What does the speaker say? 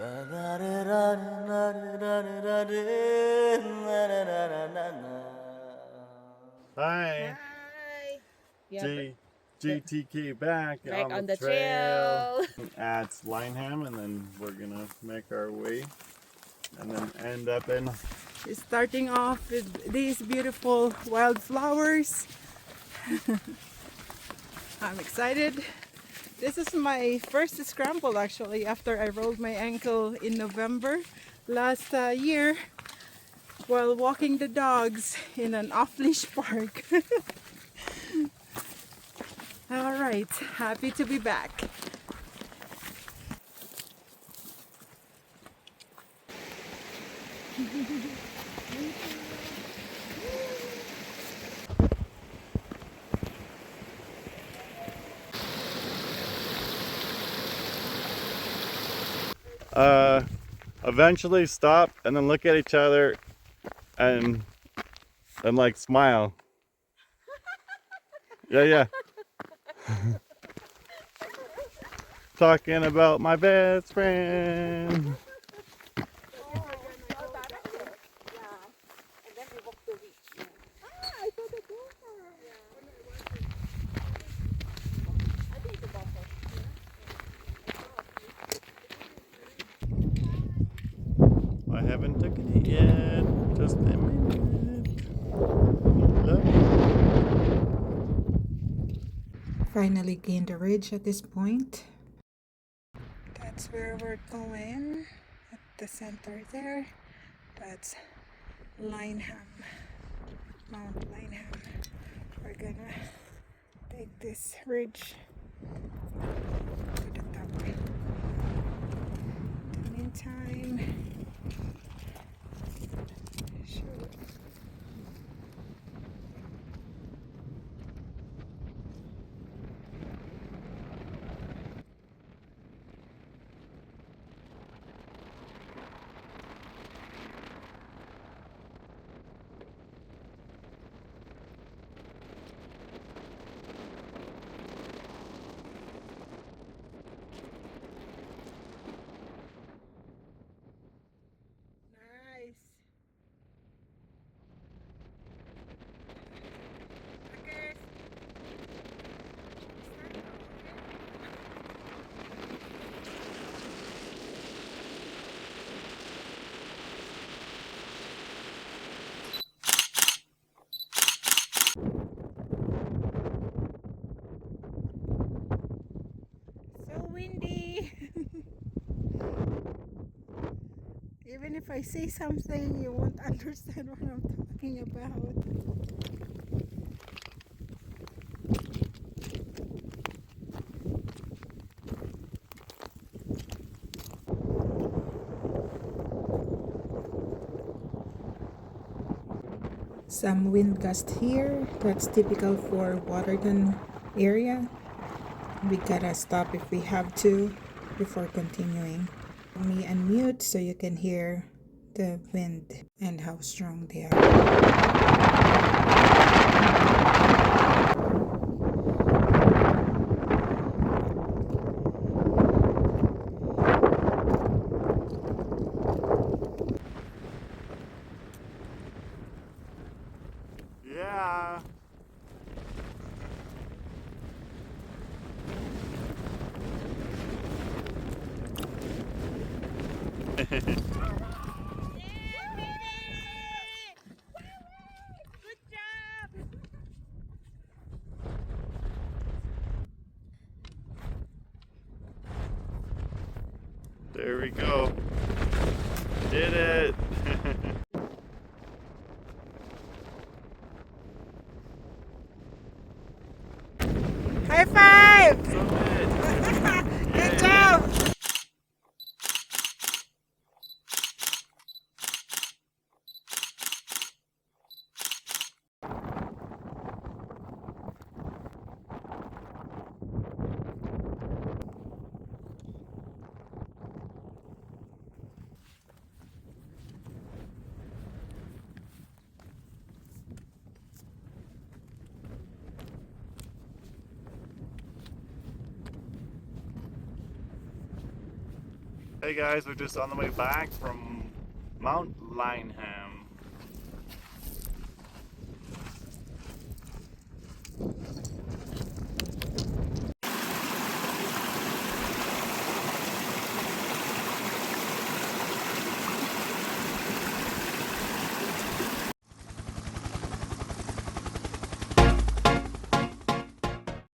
Hi. Hi. GTK back on the trail at Lineham, and then we're gonna make our way and then end up in. Starting off with these beautiful wildflowers. I'm excited. This is my first scramble actually after I rolled my ankle in November last year while walking the dogs in an off-leash park. All right, happy to be back. Eventually stop and then look at each other and like smile. Yeah. Talking about my best friend. I haven't taken it yet. Just a minute. Look. Finally gained the ridge at this point. That's where we're going. At the center there. That's Lineham. Mount Lineham. We're gonna take this ridge to the top. In the meantime, so windy. Even if I say something, you won't understand what I'm talking about. Some wind gust here. That's typical for Waterton area. We gotta stop if we have to before continuing. Let me unmute so you can hear the wind and how strong they are. Yeah. There we go. Did it. High five! Summit. Good job! Hey guys, we're just on the way back from Mount Lineham.